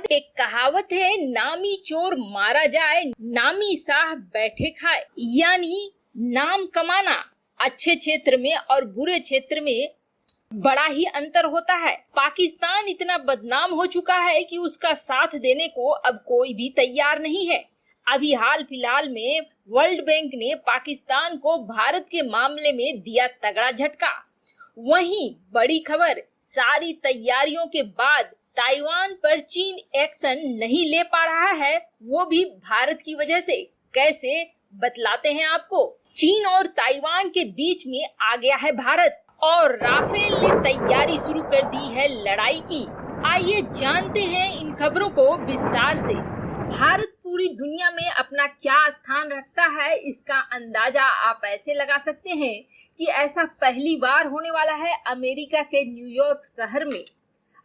एक कहावत है, नामी चोर मारा जाए, नामी साहब बैठे खाए। यानी नाम कमाना अच्छे क्षेत्र में और बुरे क्षेत्र में बड़ा ही अंतर होता है। पाकिस्तान इतना बदनाम हो चुका है कि उसका साथ देने को अब कोई भी तैयार नहीं है। अभी हाल फिलहाल में वर्ल्ड बैंक ने पाकिस्तान को भारत के मामले में दिया तगड़ा झटका। वहीं बड़ी खबर, सारी तैयारियों के बाद ताइवान पर चीन एक्शन नहीं ले पा रहा है, वो भी भारत की वजह से। कैसे, बतलाते हैं आपको। चीन और ताइवान के बीच में आ गया है भारत और राफेल ने तैयारी शुरू कर दी है लड़ाई की। आइए जानते हैं इन खबरों को विस्तार से। भारत पूरी दुनिया में अपना क्या स्थान रखता है, इसका अंदाजा आप ऐसे लगा सकते हैं कि ऐसा पहली बार होने वाला है अमेरिका के न्यूयॉर्क शहर में।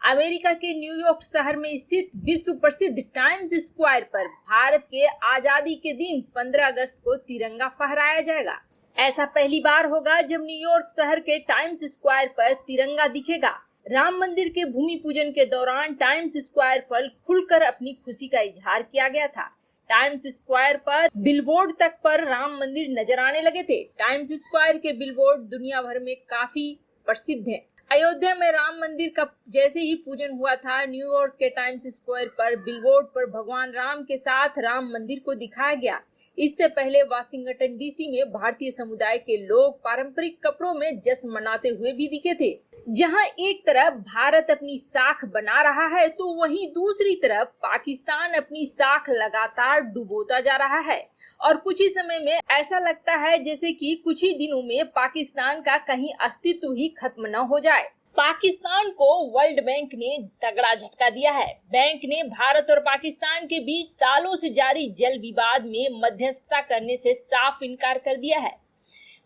अमेरिका के न्यूयॉर्क शहर में स्थित विश्व प्रसिद्ध टाइम्स स्क्वायर पर भारत के आजादी के दिन 15 अगस्त को तिरंगा फहराया जाएगा। ऐसा पहली बार होगा जब न्यूयॉर्क शहर के टाइम्स स्क्वायर पर तिरंगा दिखेगा। राम मंदिर के भूमि पूजन के दौरान टाइम्स स्क्वायर पर खुलकर अपनी खुशी का इजहार किया गया था। टाइम्स स्क्वायर पर बिलबोर्ड तक पर राम मंदिर नजर आने लगे थे। टाइम्स स्क्वायर के बिलबोर्ड दुनिया भर में काफी प्रसिद्ध हैं। अयोध्या में राम मंदिर का जैसे ही पूजन हुआ था, न्यूयॉर्क के टाइम्स स्क्वायर पर बिलबोर्ड पर भगवान राम के साथ राम मंदिर को दिखाया गया। इससे पहले वाशिंगटन डीसी में भारतीय समुदाय के लोग पारंपरिक कपड़ों में जश्न मनाते हुए भी दिखे थे। जहां एक तरफ भारत अपनी साख बना रहा है, तो वहीं दूसरी तरफ पाकिस्तान अपनी साख लगातार डुबोता जा रहा है। और कुछ ही समय में ऐसा लगता है जैसे कि कुछ ही दिनों में पाकिस्तान का कहीं अस्तित्व ही खत्म न हो जाए। पाकिस्तान को वर्ल्ड बैंक ने तगड़ा झटका दिया है। बैंक ने भारत और पाकिस्तान के बीच सालों से जारी जल विवाद में मध्यस्थता करने से साफ इनकार कर दिया है।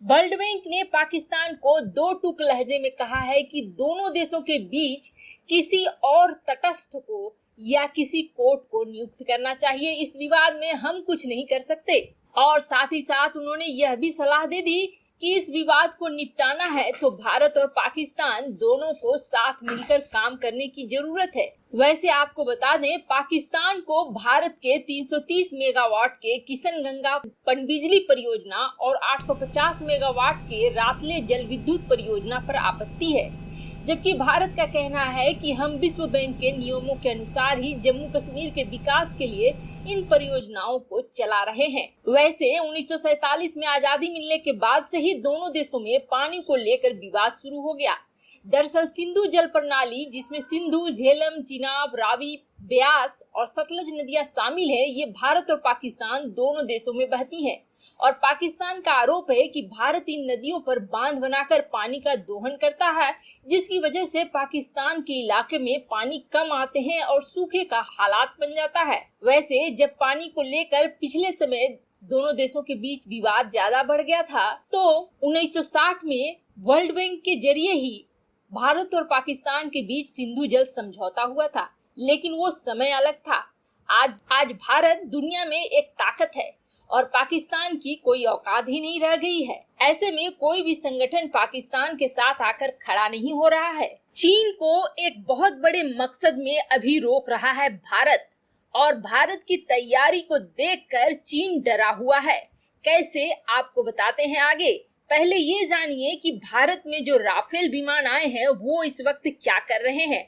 वर्ल्ड बैंक ने पाकिस्तान को दो टूक लहजे में कहा है कि दोनों देशों के बीच किसी और तटस्थ को या किसी कोर्ट को नियुक्त करना चाहिए। इस विवाद में हम कुछ नहीं कर सकते। और साथ ही साथ उन्होंने यह भी सलाह दे दी कि इस विवाद को निपटाना है तो भारत और पाकिस्तान दोनों को साथ मिलकर काम करने की जरूरत है। वैसे आपको बता दें, पाकिस्तान को भारत के 330 मेगावाट के किशनगंगा पनबिजली परियोजना और 850 मेगावाट के रातले जल विद्युत परियोजना पर आपत्ति है, जबकि भारत का कहना है कि हम विश्व बैंक के नियमों के अनुसार ही जम्मू कश्मीर के विकास के लिए इन परियोजनाओं को चला रहे हैं। वैसे 1947 में आजादी मिलने के बाद से ही दोनों देशों में पानी को लेकर विवाद शुरू हो गया। दरअसल सिंधु जल प्रणाली, जिसमें सिंधु, झेलम, चिनाब, रावी, ब्यास और सतलज नदियां शामिल है, ये भारत और पाकिस्तान दोनों देशों में बहती हैं। और पाकिस्तान का आरोप है कि भारत इन नदियों पर बांध बनाकर पानी का दोहन करता है, जिसकी वजह से पाकिस्तान के इलाके में पानी कम आते हैं और सूखे का हालात बन जाता है। वैसे जब पानी को लेकर पिछले समय दोनों देशों के बीच विवाद ज्यादा बढ़ गया था, तो 1960 में वर्ल्ड बैंक के जरिए ही भारत और पाकिस्तान के बीच सिंधु जल समझौता हुआ था, लेकिन वो समय अलग था। आज भारत दुनिया में एक ताकत है और पाकिस्तान की कोई औकात ही नहीं रह गई है। ऐसे में कोई भी संगठन पाकिस्तान के साथ आकर खड़ा नहीं हो रहा है। चीन को एक बहुत बड़े मकसद में अभी रोक रहा है भारत, और भारत की तैयारी को देखकर चीन डरा हुआ है। कैसे, आपको बताते हैं आगे। पहले ये जानिए कि भारत में जो राफेल विमान आए हैं वो इस वक्त क्या कर रहे हैं।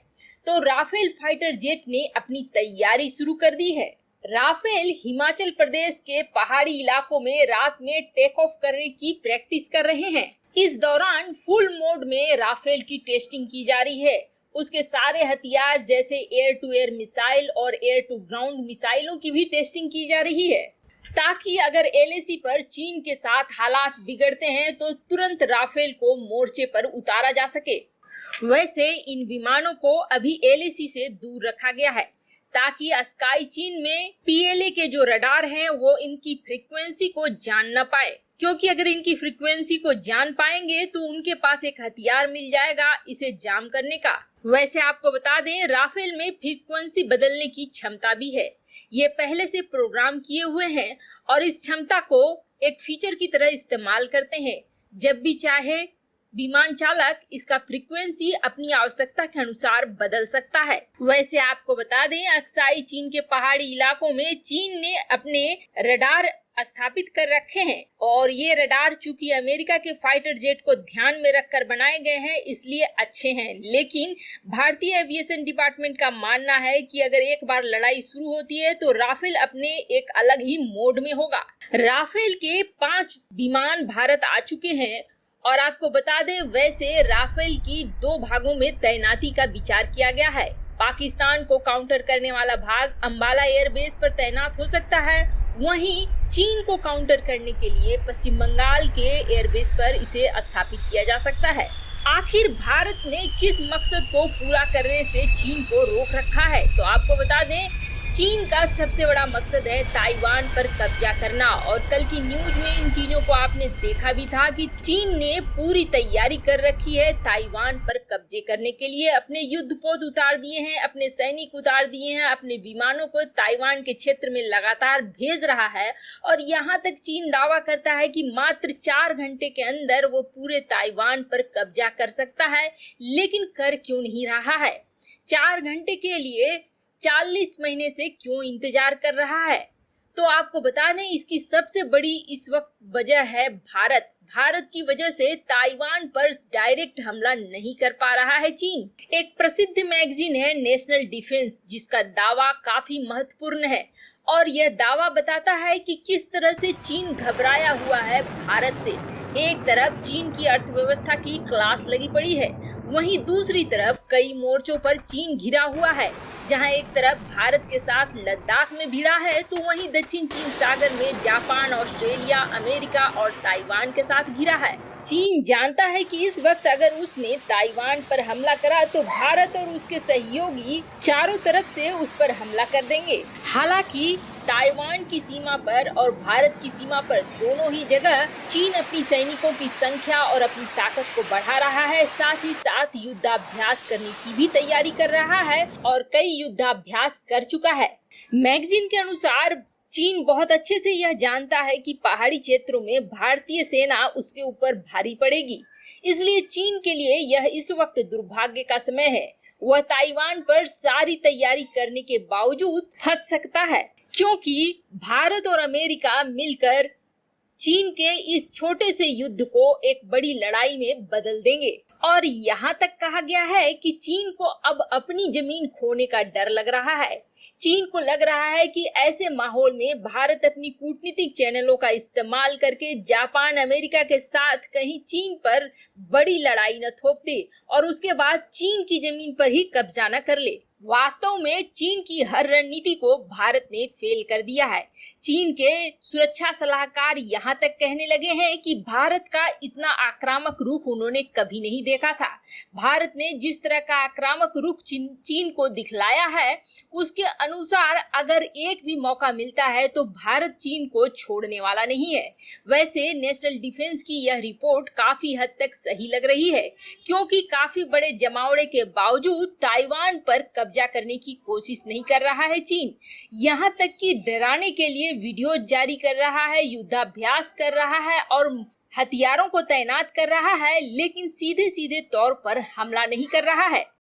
तो राफेल फाइटर जेट ने अपनी तैयारी शुरू कर दी है। राफेल हिमाचल प्रदेश के पहाड़ी इलाकों में रात में टेक ऑफ करने की प्रैक्टिस कर रहे हैं। इस दौरान फुल मोड में राफेल की टेस्टिंग की जा रही है। उसके सारे हथियार जैसे एयर टू एयर मिसाइल और एयर टू ग्राउंड मिसाइलों की भी टेस्टिंग की जा रही है, ताकि अगर एलएसी पर चीन के साथ हालात बिगड़ते हैं तो तुरंत राफेल को मोर्चे पर उतारा जा सके। वैसे इन विमानों को अभी एलएसी से दूर रखा गया है, ताकि स्काई चीन में पीएलए के जो रडार हैं वो इनकी फ्रीक्वेंसी को जान न पाए, क्योंकि अगर इनकी फ्रीक्वेंसी को जान पाएंगे तो उनके पास एक हथियार मिल जाएगा इसे जाम करने का। वैसे आपको बता दें, राफेल में फ्रीक्वेंसी बदलने की क्षमता भी है। ये पहले से प्रोग्राम किए हुए हैं और इस क्षमता को एक फीचर की तरह इस्तेमाल करते हैं। जब भी चाहे विमान चालक इसका फ्रीक्वेंसी अपनी आवश्यकता के अनुसार बदल सकता है। वैसे आपको बता दें, अक्साई चीन के पहाड़ी इलाकों में चीन ने अपने रडार स्थापित कर रखे हैं और ये रडार चूंकि अमेरिका के फाइटर जेट को ध्यान में रखकर बनाए गए हैं इसलिए अच्छे हैं, लेकिन भारतीय एविएशन डिपार्टमेंट का मानना है कि अगर एक बार लड़ाई शुरू होती है तो राफेल अपने एक अलग ही मोड में होगा। राफेल के 5 विमान भारत आ चुके हैं और आपको बता दें, वैसे राफेल की 2 भागों में तैनाती का विचार किया गया है। पाकिस्तान को काउंटर करने वाला भाग अंबाला एयरबेस पर तैनात हो सकता है, वहीं चीन को काउंटर करने के लिए पश्चिम बंगाल के एयरबेस पर इसे स्थापित किया जा सकता है। आखिर भारत ने किस मकसद को पूरा करने से चीन को रोक रखा है? तो आपको बता दें, चीन का सबसे बड़ा मकसद है ताइवान पर कब्जा करना और कल की न्यूज में इन चीजों को आपने देखा भी था कि चीन ने पूरी तैयारी कर रखी है ताइवान पर कब्जे करने के लिए। अपने युद्धपोत उतार दिए हैं, अपने सैनिक उतार दिए हैं, अपने विमानों को ताइवान के क्षेत्र में लगातार भेज रहा है और यहाँ तक चीन दावा करता है कि मात्र 4 घंटे के अंदर वो पूरे ताइवान पर कब्जा कर सकता है, लेकिन कर क्यों नहीं रहा है? 4 घंटे के लिए 40 महीने से क्यों इंतजार कर रहा है? तो आपको बता दें, इसकी सबसे बड़ी इस वक्त वजह है भारत। भारत की वजह से ताइवान पर डायरेक्ट हमला नहीं कर पा रहा है चीन। एक प्रसिद्ध मैगजीन है नेशनल डिफेंस, जिसका दावा काफी महत्वपूर्ण है और यह दावा बताता है कि किस तरह से चीन घबराया हुआ है भारत से। एक तरफ चीन की अर्थव्यवस्था की क्लास लगी पड़ी है, वहीं दूसरी तरफ कई मोर्चों पर चीन घिरा हुआ है। जहां एक तरफ भारत के साथ लद्दाख में भिड़ा है तो वहीं दक्षिण चीन सागर में जापान, ऑस्ट्रेलिया, अमेरिका और ताइवान के साथ घिरा है। चीन जानता है कि इस वक्त अगर उसने ताइवान पर हमला करा तो भारत और उसके सहयोगी चारों तरफ से उस पर हमला कर देंगे। हालांकि ताइवान की सीमा पर और भारत की सीमा पर दोनों ही जगह चीन अपनी सैनिकों की संख्या और अपनी ताकत को बढ़ा रहा है, साथ ही साथ युद्धाभ्यास करने की भी तैयारी कर रहा है और कई युद्धाभ्यास कर चुका है। मैगजीन के अनुसार चीन बहुत अच्छे से यह जानता है कि पहाड़ी क्षेत्रों में भारतीय सेना उसके ऊपर भारी पड़ेगी, इसलिए चीन के लिए यह इस वक्त दुर्भाग्य का समय है। वह ताइवान पर सारी तैयारी करने के बावजूद फंस सकता है, क्योंकि भारत और अमेरिका मिलकर चीन के इस छोटे से युद्ध को एक बड़ी लड़ाई में बदल देंगे। और यहाँ तक कहा गया है कि चीन को अब अपनी जमीन खोने का डर लग रहा है। चीन को लग रहा है कि ऐसे माहौल में भारत अपनी कूटनीतिक चैनलों का इस्तेमाल करके जापान, अमेरिका के साथ कहीं चीन पर बड़ी लड़ाई न थोप दे और उसके बाद चीन की जमीन पर ही कब्जा न कर ले। वास्तव में चीन की हर रणनीति को भारत ने फेल कर दिया है। चीन के सुरक्षा सलाहकार यहाँ तक कहने लगे हैं कि भारत का इतना आक्रामक रुख उन्होंने कभी नहीं देखा था। भारत ने जिस तरह का आक्रामक रुख चीन को दिखलाया है, उसके अनुसार अगर एक भी मौका मिलता है तो भारत चीन को छोड़ने वाला नहीं है। वैसे नेशनल डिफेंस की यह रिपोर्ट काफी हद तक सही लग रही है, क्योंकि काफी बड़े जमावड़े के बावजूद ताइवान पर कब्जा करने की कोशिश नहीं कर रहा है चीन। यहाँ तक कि डराने के लिए वीडियो जारी कर रहा है, युद्धाभ्यास कर रहा है और हथियारों को तैनात कर रहा है, लेकिन सीधे सीधे तौर पर हमला नहीं कर रहा है।